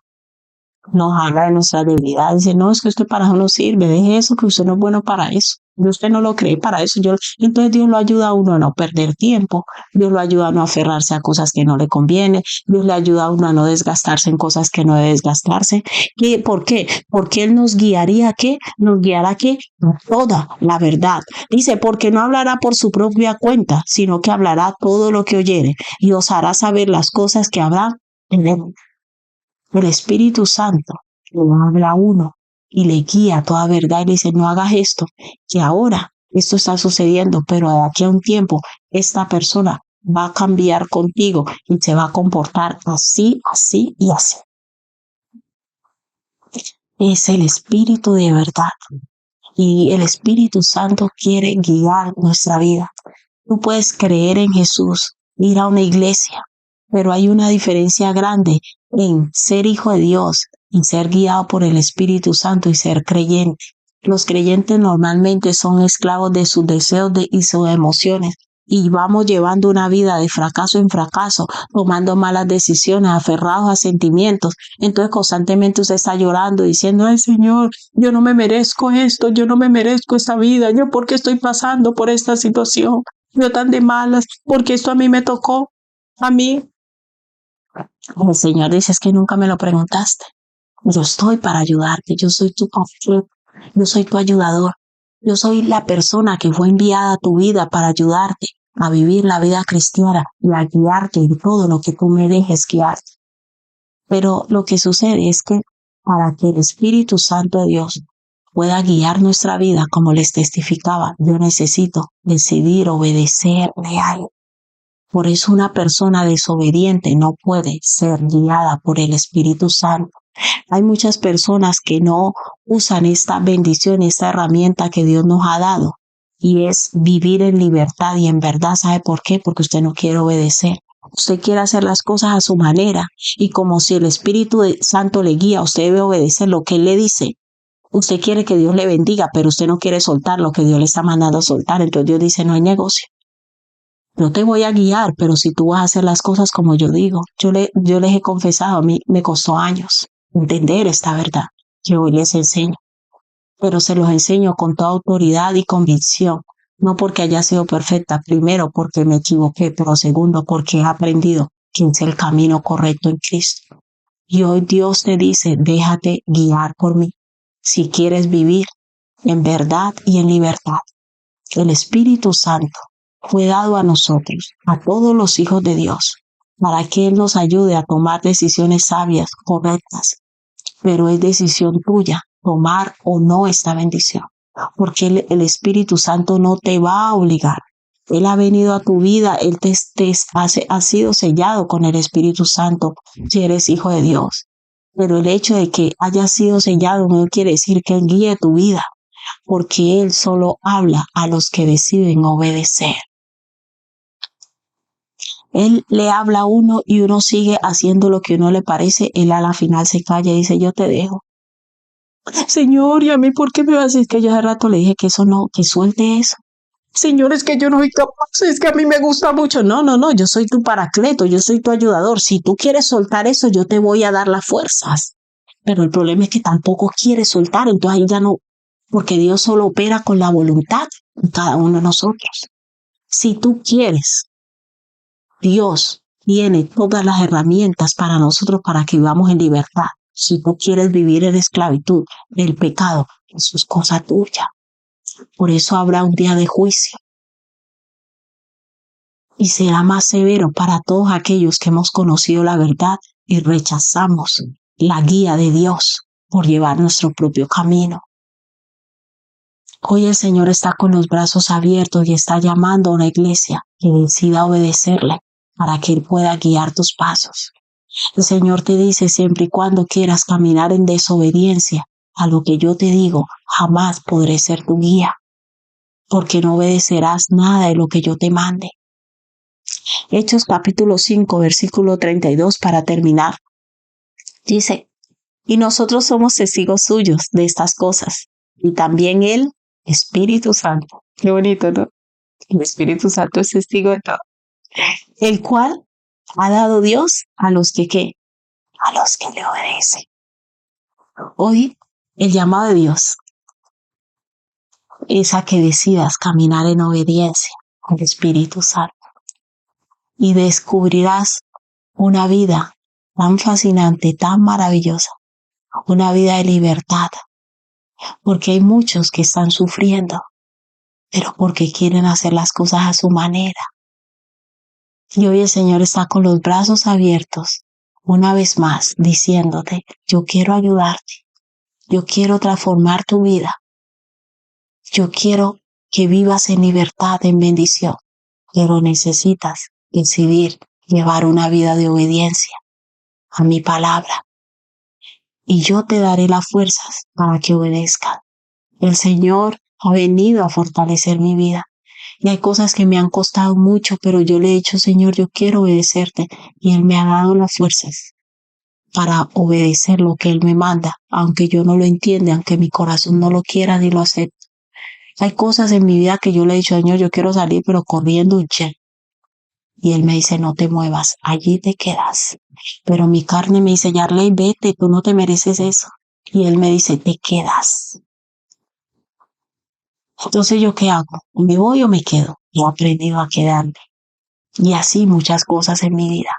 Nos habla de nuestras debilidades, dice, no, es que usted para eso no sirve, deje eso, que usted no es bueno para eso. Y usted no lo cree para eso. Entonces Dios lo ayuda a uno a no perder tiempo, Dios lo ayuda a no aferrarse a cosas que no le conviene, Dios le ayuda a uno a no desgastarse en cosas que no debe desgastarse. ¿Por qué? Porque Él nos guiaría ¿a qué? Nos guiará ¿a qué? A toda la verdad. Dice, porque no hablará por su propia cuenta, sino que hablará todo lo que oyere y os hará saber las cosas que habrá en él. El Espíritu Santo le habla a uno y le guía a toda verdad y le dice, no hagas esto, que ahora esto está sucediendo, pero de aquí a un tiempo esta persona va a cambiar contigo y se va a comportar así, así y así. Es el Espíritu de verdad y el Espíritu Santo quiere guiar nuestra vida. Tú puedes creer en Jesús, ir a una iglesia, pero hay una diferencia grande en ser hijo de Dios y ser guiado por el Espíritu Santo y ser creyente. Los creyentes normalmente son esclavos de sus deseos y sus emociones y vamos llevando una vida de fracaso en fracaso, tomando malas decisiones, aferrados a sentimientos. Entonces constantemente usted está llorando diciendo, ay Señor, yo no me merezco esto, yo no me merezco esta vida, yo por qué estoy pasando por esta situación, yo tan de malas, porque esto a mí me tocó, a mí. El Señor dice, es que nunca me lo preguntaste. Yo estoy para ayudarte, yo soy tu pastor, yo soy tu ayudador, yo soy la persona que fue enviada a tu vida para ayudarte a vivir la vida cristiana y a guiarte en todo lo que tú me dejes guiarte. Pero lo que sucede es que para que el Espíritu Santo de Dios pueda guiar nuestra vida, como les testificaba, yo necesito decidir obedecerle a Él. Por eso una persona desobediente no puede ser guiada por el Espíritu Santo. Hay muchas personas que no usan esta bendición, esta herramienta que Dios nos ha dado, y es vivir en libertad y en verdad. ¿Sabe por qué? Porque usted no quiere obedecer. Usted quiere hacer las cosas a su manera y como si el Espíritu Santo le guía, usted debe obedecer lo que Él le dice. Usted quiere que Dios le bendiga, pero usted no quiere soltar lo que Dios le está mandando a soltar. Entonces Dios dice, no hay negocio. No te voy a guiar, pero si tú vas a hacer las cosas como yo digo, yo les he confesado, a mí me costó años entender esta verdad que hoy les enseño, pero se los enseño con toda autoridad y convicción, no porque haya sido perfecta, primero porque me equivoqué, pero segundo porque he aprendido que es el camino correcto en Cristo. Y hoy Dios te dice, déjate guiar por mí, si quieres vivir en verdad y en libertad. El Espíritu Santo fue dado a nosotros, a todos los hijos de Dios, para que Él nos ayude a tomar decisiones sabias, correctas. Pero es decisión tuya tomar o no esta bendición, porque el Espíritu Santo no te va a obligar. Él ha venido a tu vida, Él ha sido sellado con el Espíritu Santo si eres hijo de Dios. Pero el hecho de que haya sido sellado no quiere decir que Él guíe tu vida, porque Él solo habla a los que deciden obedecer. Él le habla a uno y uno sigue haciendo lo que a uno le parece. Él a la final se calla y dice, yo te dejo. Señor, ¿y a mí por qué me vas a decir que yo hace rato le dije que eso no, que suelte eso? Señor, es que yo no soy capaz, es que a mí me gusta mucho. No, yo soy tu paracleto, yo soy tu ayudador. Si tú quieres soltar eso, yo te voy a dar las fuerzas. Pero el problema es que tampoco quieres soltar, entonces ahí ya no, porque Dios solo opera con la voluntad de cada uno de nosotros. Si tú quieres, Dios tiene todas las herramientas para nosotros para que vivamos en libertad. Si tú quieres vivir en esclavitud del pecado, eso es cosa tuya. Por eso habrá un día de juicio. Y será más severo para todos aquellos que hemos conocido la verdad y rechazamos la guía de Dios por llevar nuestro propio camino. Hoy el Señor está con los brazos abiertos y está llamando a una iglesia que decida obedecerle para que Él pueda guiar tus pasos. El Señor te dice, siempre y cuando quieras caminar en desobediencia a lo que yo te digo, jamás podré ser tu guía, porque no obedecerás nada de lo que yo te mande. Hechos capítulo 5, versículo 32 para terminar. Dice, y nosotros somos testigos suyos de estas cosas, y también el Espíritu Santo. Qué bonito, ¿no? El Espíritu Santo es testigo de todo. El cual ha dado Dios a los que, ¿qué? A los que le obedecen. Hoy, el llamado de Dios es a que decidas caminar en obediencia al Espíritu Santo y descubrirás una vida tan fascinante, tan maravillosa, una vida de libertad, porque hay muchos que están sufriendo, pero porque quieren hacer las cosas a su manera. Y hoy el Señor está con los brazos abiertos, una vez más, diciéndote, yo quiero ayudarte, yo quiero transformar tu vida, yo quiero que vivas en libertad, en bendición, pero necesitas decidir llevar una vida de obediencia a mi palabra. Y yo te daré las fuerzas para que obedezcas. El Señor ha venido a fortalecer mi vida. Y hay cosas que me han costado mucho, pero yo le he dicho, Señor, yo quiero obedecerte. Y Él me ha dado las fuerzas para obedecer lo que Él me manda, aunque yo no lo entienda, aunque mi corazón no lo quiera ni lo acepte. Hay cosas en mi vida que yo le he dicho, Señor, yo quiero salir, pero corriendo un jet. Y Él me dice, no te muevas, allí te quedas. Pero mi carne me dice, Yarley, vete, tú no te mereces eso. Y Él me dice, te quedas. Entonces, ¿yo qué hago? ¿Me voy o me quedo? Yo he aprendido a quedarme. Y así muchas cosas en mi vida.